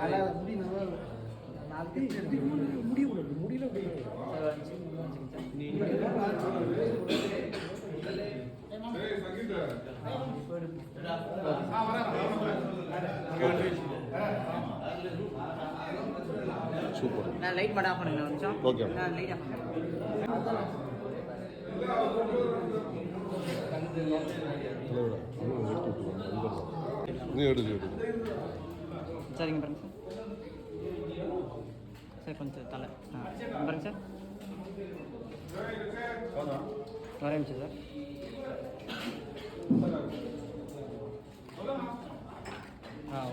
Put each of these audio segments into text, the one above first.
நல்லா முடி நல்லா முடியல சூப்பர். நான் லைட் மட்டும் ஆஃப் பண்ணுங்க ஒரு நிமிஷம். ஓகே. நான் லைட் ஆஃப் பண்ணுறேன். நீ எடுத்து சரிங்க பாருங்க சார் கொஞ்சம் தலை பாருங்க சார் ஒரே நிமிஷம் சார்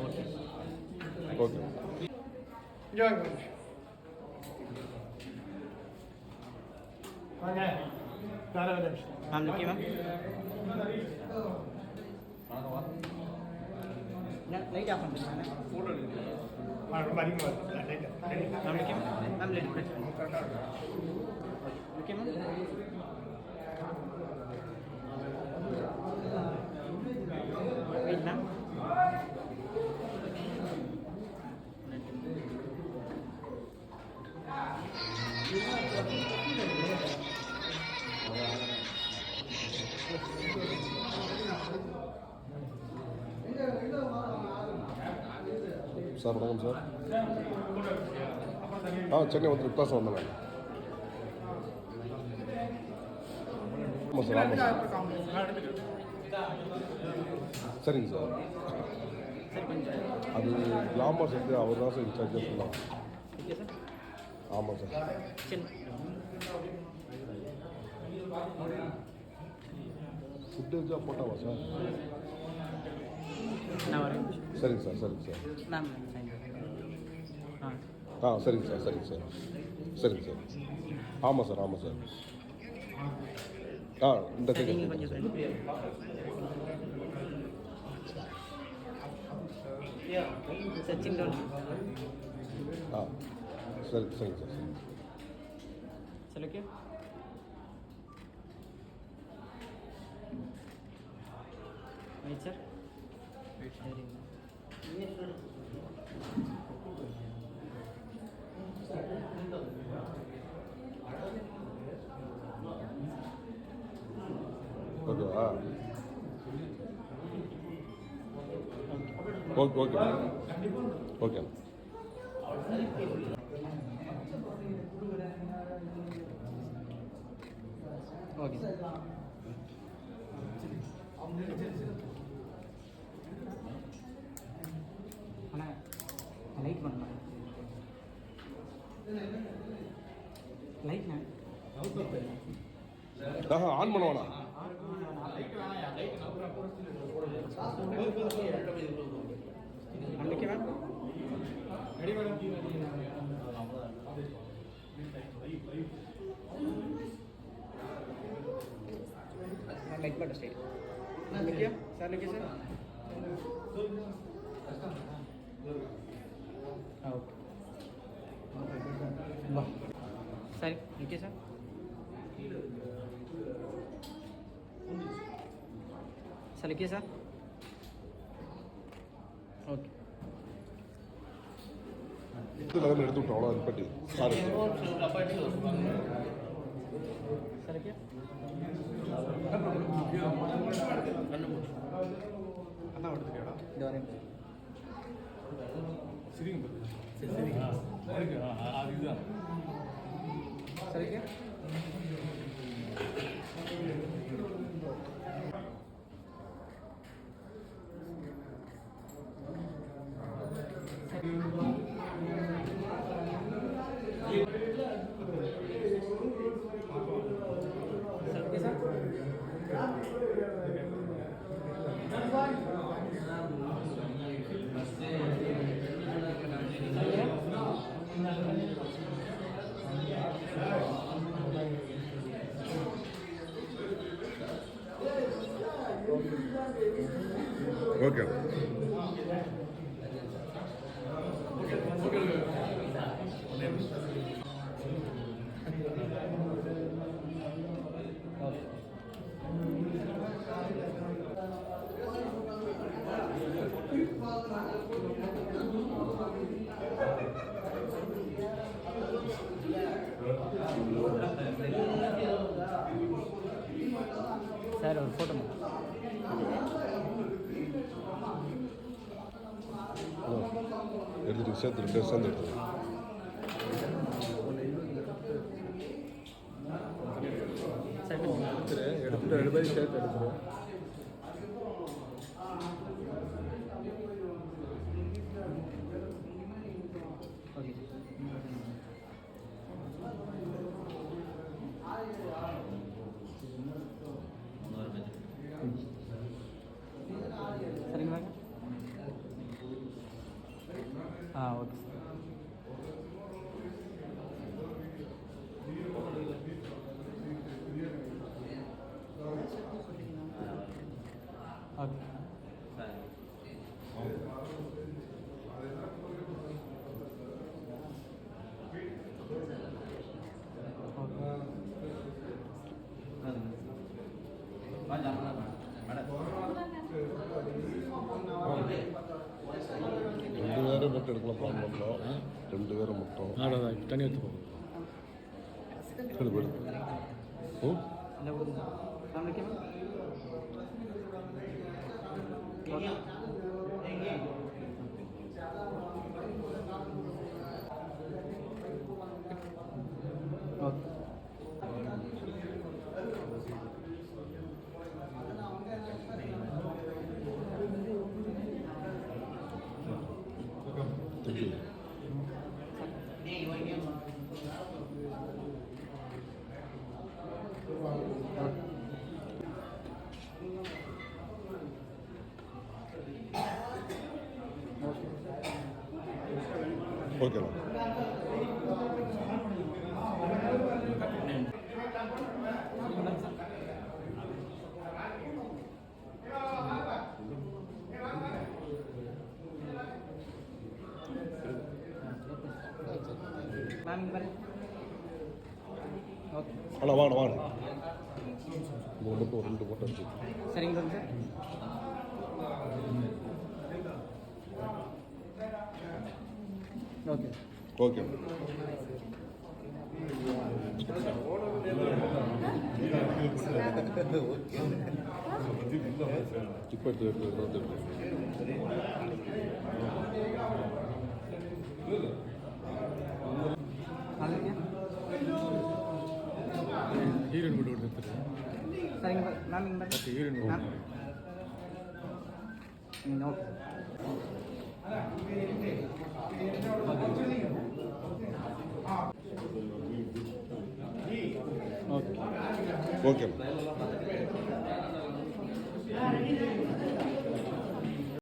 ஓகே ஓகே. மேம் நிற்கி மேம் லைட் ஆஃப் பண்ணுறேன் மேம் நிற்கி ma'am light press okay ma'am wait ma'am sir வணக்கம் சார். சென்னை வந்து இப்போ சார் வந்தேன். ஆமாம் சார், ஆமாம் சார். சரிங்க சார். அது கிளாமர் சேர்த்து அவர் தான் சார் இன்சார்ஜாக சொல்லலாம். ஆமாம் சார். ஃபுட்டு வச்சா போட்டாவா சார்? சரிங்க சார், சரிங்க சார். சரிங்க சார், சரிங்க சார், சரிங்க சார். ஆமாம் சார், ஆமாம் சார். இந்த சரி, சரிங்க சார். சரி ஓகே. Right sir. ஓகேவா? Okay okay okay. Okay sir. அண்ணா லைட் பண்ணலாம். லைட்ண்ணா ஆன் பண்ணுவானா? அன்றைக்கி மேம் லைட் பட்ட ஸ்டைல் लिखिए सर, लिखिए सर. ओके सर, लिखिए सर. सर लिखिए सर. ओके எடுத்து விட்டோம் அவ்வளோ பட்டி சாரி सर लिखिए. அண்ணா எடுத்துக்கடா சரிங்க அதுதான் சரிங்க. ஓகே சார் ஒரு ஃபோட்டோ எடுத்துட்டு சேர்ந்து எடுத்துரு. சார் கொஞ்சம் எடுத்துட்டு 2 பேரும் சேர்த்து எடுத்துரு. ஓகே சரிங்க வாங்க ஓகே ஓகே ரெண்டு பேரும் மட்டும் எடுக்கலாம் பிளான் பண்ணலாம். 2 பேரும் மட்டும் தண்ணி எடுத்துக்கோ. எடுத்து ம் இந்த ஃபேமிலிக்கு ஓகே ஓகே தேங்க்யூ. ஓகேண்ணா. மேம் இங்கே பாருங்க ஓகே அண்ணா வாங்க 3 மட்டும் 2 மட்டும் அடிச்சு. சரிங்க சார் ஓகே ஓகே இப்போ எடுத்து அதுங்க ஹீரோயின் மட்டும் எடுத்துரு. சரிங்க மேம் இங்கே பாருங்க ஹீரோயின் மேம் ஓகே ஓகே.